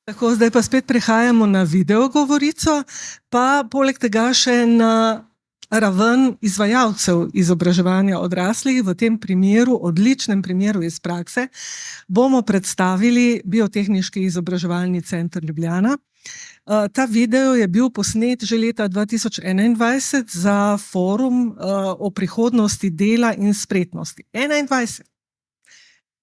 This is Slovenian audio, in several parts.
Tako, zdaj pa spet prehajamo na video govorico, pa poleg tega še na raven izvajalcev izobraževanja odraslih. V tem primeru, odličnem primeru iz prakse, bomo predstavili Biotehniški izobraževalni center Ljubljana. Ta video je bil posnet že leta 2021 za forum o prihodnosti dela in spretnosti. 21.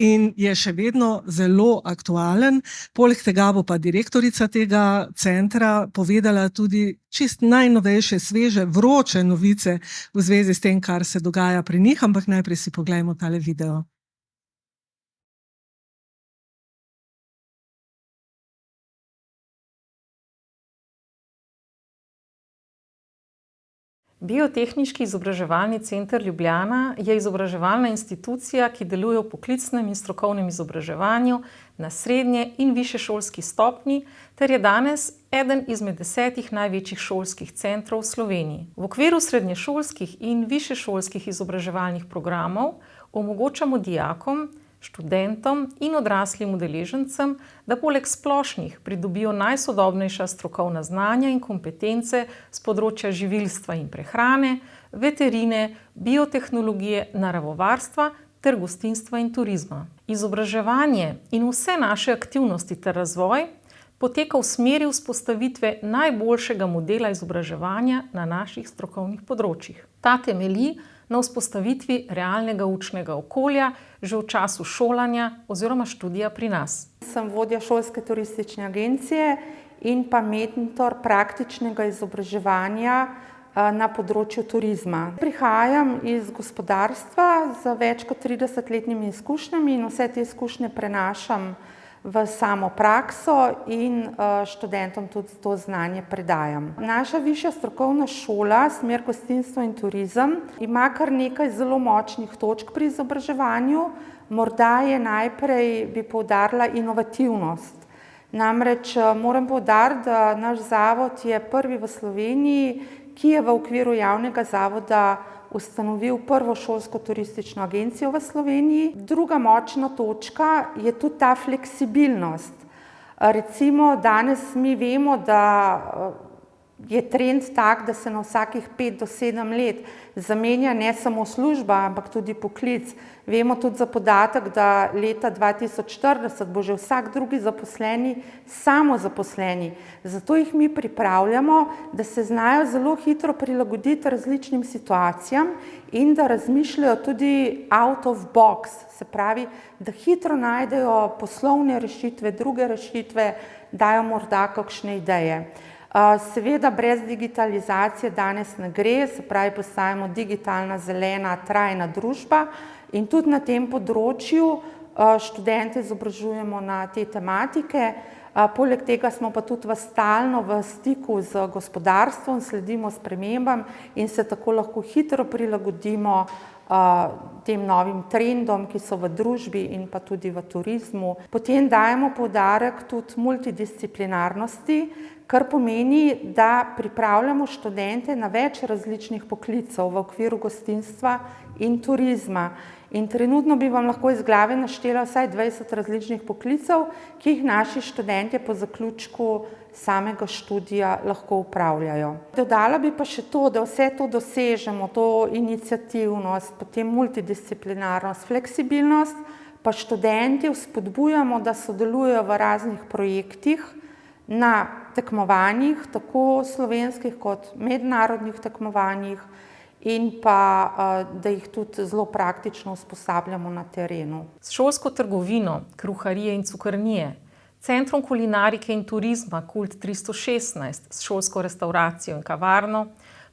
In je še vedno zelo aktualen. Poleg tega bo pa direktorica tega centra povedala tudi čist najnovejše, sveže, vroče novice v zvezi s tem, kar se dogaja pri njih, ampak najprej si poglejmo tale video. Biotehniški izobraževalni center Ljubljana je izobraževalna institucija, ki deluje v poklicnem in strokovnem izobraževanju na srednje in višješolski stopnji ter je danes eden izmed 10 največjih šolskih centrov v Sloveniji. V okviru srednješolskih in višješolskih izobraževalnih programov omogočamo dijakom, študentom in odraslim udeležencem, da poleg splošnih pridobijo najsodobnejša strokovna znanja in kompetence s področja živilstva in prehrane, veterine, biotehnologije, naravovarstva ter gostinstva in turizma. Izobraževanje in vse naše aktivnosti ter razvoj poteka v smeri vzpostavitve najboljšega modela izobraževanja na naših strokovnih področjih. Ta temelji na vzpostavitvi realnega učnega okolja že v času šolanja oziroma študija pri nas. Sem vodja šolske turistične agencije in pa mentor praktičnega izobraževanja na področju turizma. Prihajam iz gospodarstva z več kot 30-letnimi izkušnjami in vse te izkušnje prenašam v samo prakso in študentom tudi to znanje predajam. Naša višja strokovna šola, smer gostinstvo in turizem, ima kar nekaj zelo močnih točk pri izobraževanju. Morda je najprej bi poudarila inovativnost. Namreč moram poudariti, da naš zavod je prvi v Sloveniji, ki je v okviru javnega zavoda ustanovil prvo šolsko turistično agencijo v Sloveniji. Druga močna točka je tudi ta fleksibilnost. Recimo, danes mi vemo, da je trend tak, da se na vsakih 5 do 7 let zamenja ne samo služba, ampak tudi poklic. Vemo tudi za podatek, da leta 2040 bo že vsak drugi zaposleni samozaposleni. Zato jih mi pripravljamo, da se znajo zelo hitro prilagoditi različnim situacijam in da razmišljajo tudi out of box, se pravi, da hitro najdejo poslovne rešitve, druge rešitve, dajo morda kakšne ideje. Seveda brez digitalizacije danes ne gre, se pravi, postajamo digitalna, zelena, trajna družba in tudi na tem področju študente izobražujemo na te tematike. Poleg tega smo pa tudi stalno v stiku z gospodarstvom, sledimo spremembam in se tako lahko hitro prilagodimo tem novim trendom, ki so v družbi in pa tudi v turizmu. Potem dajemo poudarek tudi multidisciplinarnosti, kar pomeni, da pripravljamo študente na več različnih poklicev v okviru gostinstva in turizma. In trenutno bi vam lahko iz glave naštela vsaj 20 različnih poklicev, ki jih naši študentje po zaključku samega študija lahko upravljajo. Dodala bi pa še to, da vse to dosežemo, to iniciativnost, potem multidisciplinarnost, fleksibilnost, pa študenti vzpodbujamo, da sodelujejo v raznih projektih na tekmovanjih, tako slovenskih kot mednarodnih tekmovanjih, in pa da jih tudi zelo praktično usposabljamo na terenu. S šolsko trgovino, kruharije in cukrnije, centrom kulinarike in turizma Kult 316, s šolsko restavracijo in kavarno,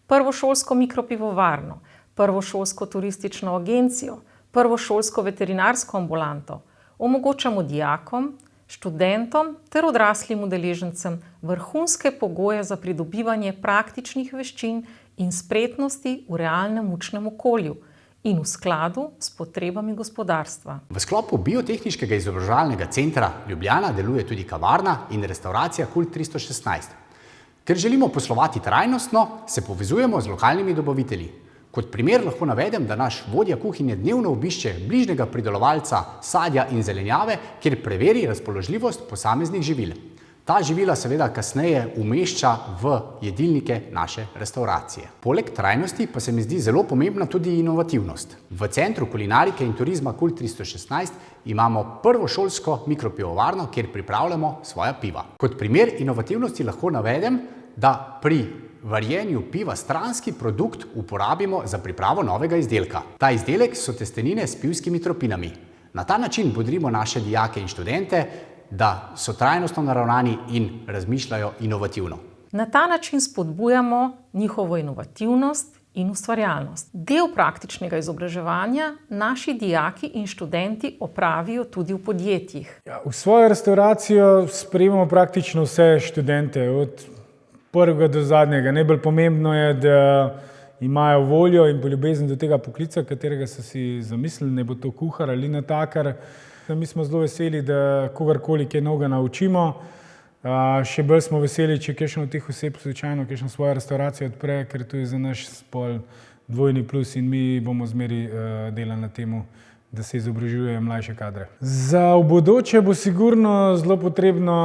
prvo šolsko mikropivovarno, prvo šolsko turistično agencijo, prvo šolsko veterinarsko ambulanto, omogočamo dijakom, študentom ter odraslim udeležencem vrhunske pogoje za pridobivanje praktičnih veščin in spretnosti v realnem učnem okolju in v skladu s potrebami gospodarstva. V sklopu Biotehniškega izobraževalnega centra Ljubljana deluje tudi kavarna in restavracija Kult 316. Ker želimo poslovati trajnostno, se povezujemo z lokalnimi dobavitelji. Kot primer lahko navedem, da naš vodja kuhinje dnevno obišče bližnjega pridelovalca sadja in zelenjave, kjer preveri razpoložljivost posameznih živil. Ta živila seveda kasneje umešča v jedilnike naše restauracije. Poleg trajnosti pa se mi zdi zelo pomembna tudi inovativnost. V Centru kulinarike in turizma Kult 316 imamo prvo šolsko mikropivovarno, kjer pripravljamo svoja piva. Kot primer inovativnosti lahko navedem, da pri varjenju piva stranski produkt uporabimo za pripravo novega izdelka. Ta izdelek so testenine s pivskimi tropinami. Na ta način bodrimo naše dijake in študente, da so trajnostno naravnani in razmišljajo inovativno. Na ta način spodbujamo njihovo inovativnost in ustvarjalnost. Del praktičnega izobraževanja naši dijaki in študenti opravijo tudi v podjetjih. V svojo restauracijo sprejemamo praktično vse študente, od prvega do zadnjega. Najbolj pomembno je, da imajo voljo in ljubezen do tega poklica, katerega so si zamislili, ne bo to kuhar ali natakar. Mi smo zelo veseli, da kogarkoli kaj novega naučimo. Še bolj smo veseli, če kakšen od teh oseb slučajno kakšno svojo restauracijo odpre, ker to je za naš spol dvojni plus in mi bomo zmeri delali na temu, da se izobražujejo mlajše kadre. Za v bodoče bo sigurno zelo potrebno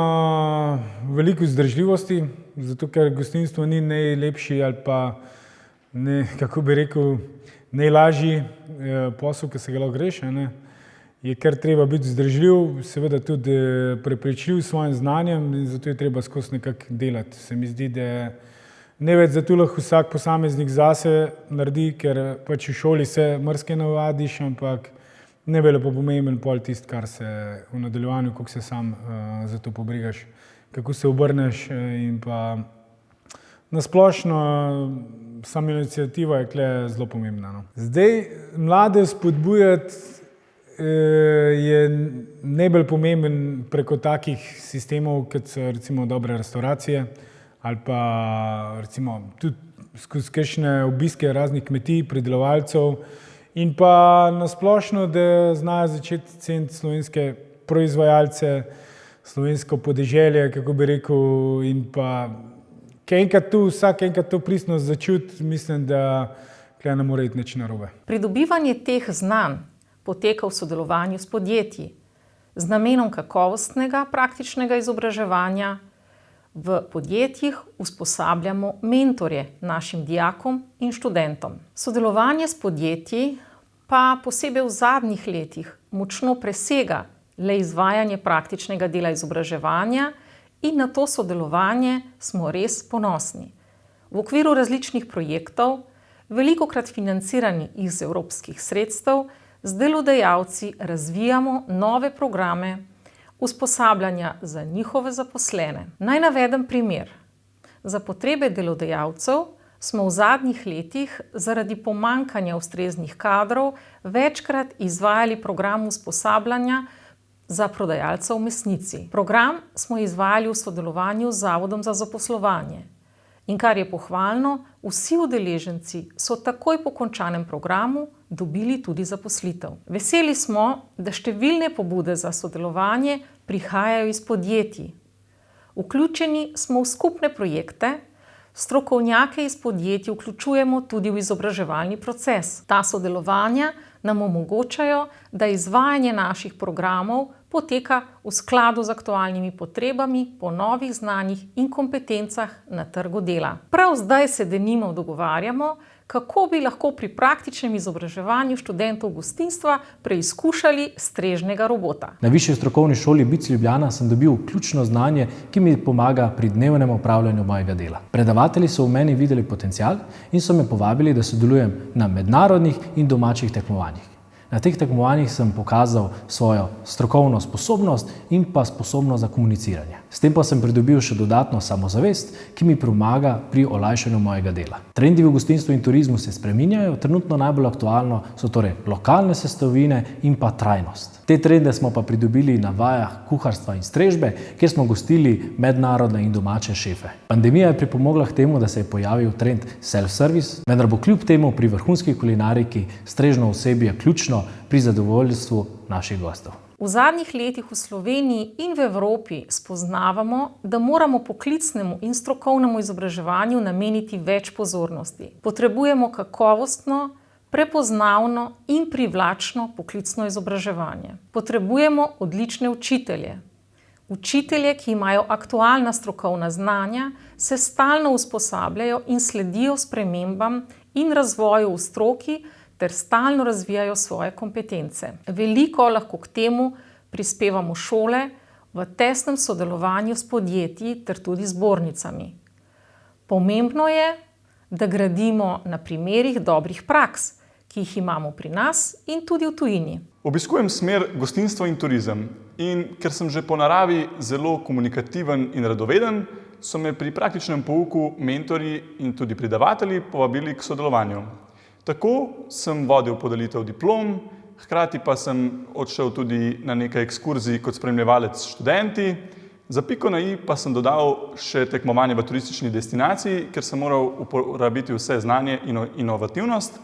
veliko vzdržljivosti, zato ker gostinstvo ni najlepši ali pa kako bi rekel, najlažji posel, ki se ga lahko greš, je kar treba biti vzdržljiv, seveda tudi prepričljiv s svojim znanjem in zato je treba skozi nekako delati. Se mi zdi, da ne več zato lahko vsak posameznik zase naredi, ker pač v šoli se marsikaj navadiš, ampak najbolj pa pomemben pol tisto, kar se v nadaljevanju, kako se sam za to pobrigaš, kako se obrneš in pa na splošno sama iniciativa je tukaj zelo pomembna. Zdaj, mlade spodbujati je najbolj pomemben preko takih sistemov, kot so recimo dobre restauracije ali pa recimo tudi skozi kakšne obiske raznih kmetij, pridelovalcev in pa na splošno, da znajo začeti ceniti slovenske proizvajalce, slovensko podeželje, kako bi rekel, in pa vsak enkrat to pristnost začuti, mislim, da tukaj ne more iti nič narobe. Pridobivanje teh znanj poteka v sodelovanju s podjetji z namenom kakovostnega praktičnega izobraževanja. V podjetjih usposabljamo mentorje našim dijakom in študentom. Sodelovanje s podjetji pa posebej v zadnjih letih močno presega le izvajanje praktičnega dela izobraževanja in na to sodelovanje smo res ponosni. V okviru različnih projektov, velikokrat financirani iz evropskih sredstev, z delodajalci razvijamo nove programe usposabljanja za njihove zaposlene. Naj navedem primer. Za potrebe delodajalcev smo v zadnjih letih zaradi pomanjkanja ustreznih kadrov večkrat izvajali program usposabljanja za prodajalce v mesnici. Program smo izvajali v sodelovanju z Zavodom za zaposlovanje. In kar je pohvalno, vsi udeleženci so takoj po končanem programu dobili tudi zaposlitev. Veseli smo, da številne pobude za sodelovanje prihajajo iz podjetij. Vključeni smo v skupne projekte, strokovnjake iz podjetij vključujemo tudi v izobraževalni proces. Ta sodelovanja nam omogočajo, da izvajanje naših programov poteka v skladu z aktualnimi potrebami po novih znanjih in kompetencah na trgu dela. Prav zdaj se denimo dogovarjamo, kako bi lahko pri praktičnem izobraževanju študentov gostinstva preizkušali strežnega robota. Na Višji strokovni šoli BIC Ljubljana sem dobil ključno znanje, ki mi pomaga pri dnevnem opravljanju mojega dela. Predavatelji so v meni videli potencial in so me povabili, da sodelujem na mednarodnih in domačih tekmovanjih. Na teh tekmovanjih sem pokazal svojo strokovno sposobnost in pa sposobnost za komuniciranje. S tem pa sem pridobil še dodatno samozavest, ki mi pomaga pri olajšanju mojega dela. Trendi v gostinstvu in turizmu se spreminjajo, trenutno najbolj aktualno so torej lokalne sestavine in pa trajnost. Te trende smo pa pridobili na vajah kuharstva in strežbe, kjer smo gostili mednarodne in domače šefe. Pandemija je pripomogla k temu, da se je pojavil trend self-service, vendar bo kljub temu pri vrhunski kulinariki strežno osebje ključno pri zadovoljstvu naših gostov. V zadnjih letih v Sloveniji in v Evropi spoznavamo, da moramo poklicnemu in strokovnemu izobraževanju nameniti več pozornosti. Potrebujemo kakovostno, prepoznavno in privlačno poklicno izobraževanje. Potrebujemo odlične učitelje. Učitelje, ki imajo aktualna strokovna znanja, se stalno usposabljajo in sledijo spremembam in razvoju v stroki ter stalno razvijajo svoje kompetence. Veliko lahko k temu prispevamo šole v tesnem sodelovanju s podjetji ter tudi zbornicami. Pomembno je, da gradimo na primerih dobrih praks, ki jih imamo pri nas in tudi v tujini. Obiskujem smer gostinstvo in turizem in ker sem že po naravi zelo komunikativen in radoveden, so me pri praktičnem pouku mentorji in tudi predavatelji povabili k sodelovanju. Tako sem vodil podelitev diplom, hkrati pa sem odšel tudi na nekaj ekskurzij kot spremljevalec s študenti. Za piko na i pa sem dodal še tekmovanje v turistični destinaciji, ker sem moral uporabiti vse znanje in inovativnost,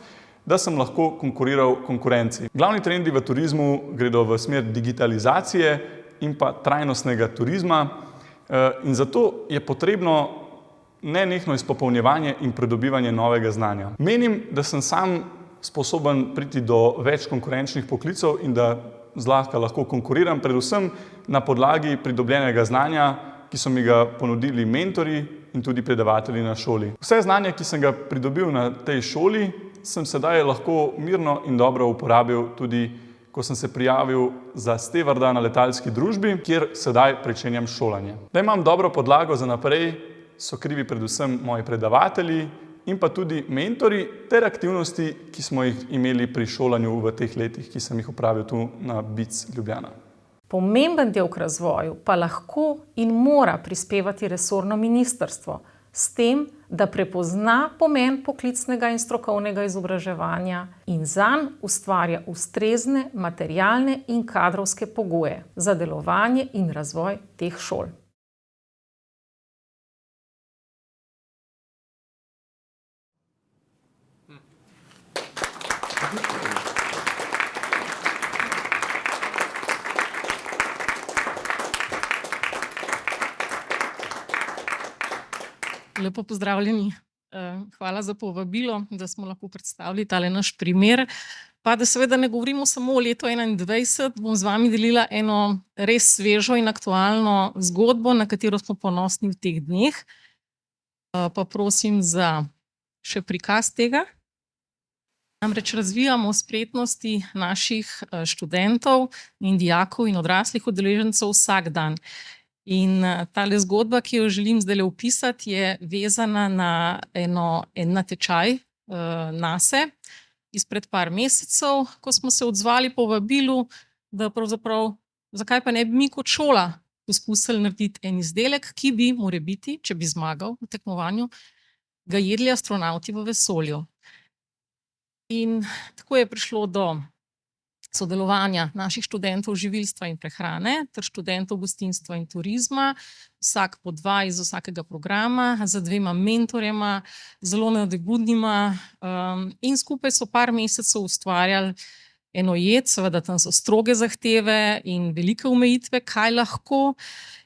da sem lahko konkuriral konkurenci. Glavni trendi v turizmu gredo v smer digitalizacije in pa trajnostnega turizma in zato je potrebno nenehno izpopolnjevanje in pridobivanje novega znanja. Menim, da sem sam sposoben priti do več konkurenčnih poklicev in da zlahka lahko konkuriram, predvsem na podlagi pridobljenega znanja, ki so mi ga ponudili mentorji in tudi predavatelji na šoli. Vse znanje, ki sem ga pridobil na tej šoli, sem sedaj lahko mirno in dobro uporabil tudi, ko sem se prijavil za stevarda na letalski družbi, kjer sedaj pričenjam šolanje. Da imam dobro podlago za naprej, so krivi predvsem moji predavatelji in pa tudi mentori ter aktivnosti, ki smo jih imeli pri šolanju v teh letih, ki sem jih opravil tu na BIC Ljubljana. Pomemben del k razvoju pa lahko in mora prispevati resorno ministrstvo, s tem, da prepozna pomen poklicnega in strokovnega izobraževanja in zanj ustvarja ustrezne materialne in kadrovske pogoje za delovanje in razvoj teh šol. Lepo pozdravljeni. Hvala za povabilo, da smo lahko predstavili tale naš primer. Pa da seveda ne govorimo samo o letu 2021, bom z vami delila eno res svežo in aktualno zgodbo, na katero smo ponosni v teh dneh. Pa prosim za še prikaz tega. Namreč razvijamo spretnosti naših študentov in dijakov in odraslih udeležencev vsak dan. In tale zgodba, ki jo želim zdaj opisati, je vezana na en natečaj nase izpred par mesecev, ko smo se odzvali povabilu, da pravzaprav, zakaj pa ne bi mi kot šola poskusili narediti en izdelek, ki bi morebiti, če bi zmagal v tekmovanju, ga jedli astronavti v vesolju. In tako je prišlo do sodelovanja naših študentov živilstva in prehrane ter študentov gostinstva in turizma, vsak po 2 iz vsakega programa, za 2 mentorjema, zelo nadobudnima in skupaj so par mesecev ustvarjali eno jed, seveda tam so stroge zahteve in velike omejitve, kaj lahko,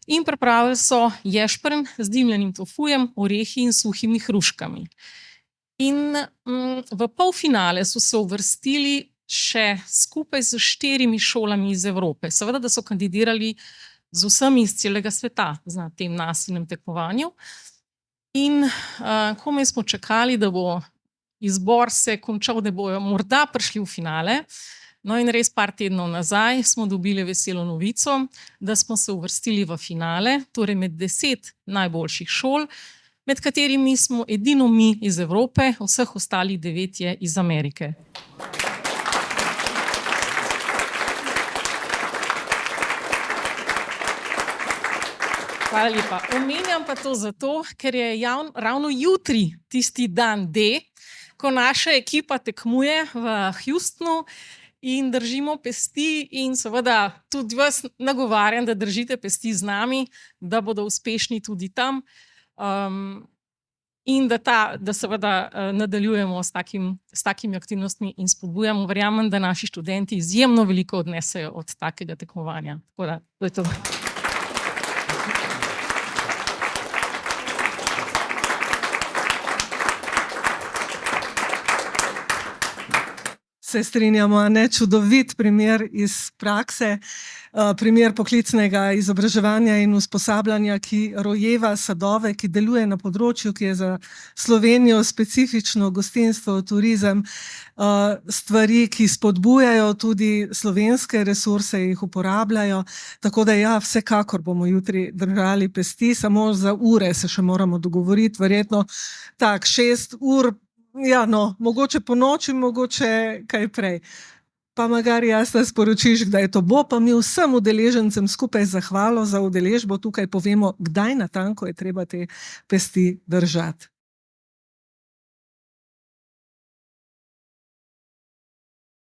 in pripravili so ješprenj z dimljenim tofujem, orehi in suhimi hruškami. In v polfinale so se uvrstili še skupaj s 4 šolami iz Evrope. Seveda, da so kandidirali z vsemi iz celega sveta na tem nasilnem tekmovanju. In komaj smo čakali, da bo izbor se končal, da bojo morda prišli v finale. No in res par tednov nazaj smo dobili veselo novico, da smo se uvrstili v finale, torej med 10 najboljših šol, med katerimi smo edino mi iz Evrope, vseh ostalih 9 je iz Amerike. Hvala lepa. Omenjam pa to zato, ker je ravno jutri tisti dan D, ko naša ekipa tekmuje v Houstonu in držimo pesti in seveda tudi vas nagovarjam, da držite pesti z nami, da bodo uspešni tudi tam in da seveda nadaljujemo s takimi aktivnostmi in spodbujamo. Verjamem, da naši študenti izjemno veliko odnesejo od takega tekmovanja. Tako da, to je to. Se strinjamo, ne, čudovit primer iz prakse. primer poklicnega izobraževanja in usposabljanja, ki rojeva sadove, ki deluje na področju, ki je za Slovenijo specifično, gostinstvo, turizem, stvari, ki spodbujajo tudi slovenske resurse, jih uporabljajo. Tako da ja, vsekakor bomo jutri držali pesti, samo za ure se še moramo dogovoriti, verjetno tak 6 ur, ja no, mogoče po noči, mogoče kaj prej. Pa magari Jasna sporočiš, kdaj to bo, pa mi vsem udeležencem skupaj zahvalo za udeležbo tukaj povemo, kdaj natanko je treba te pesti držati.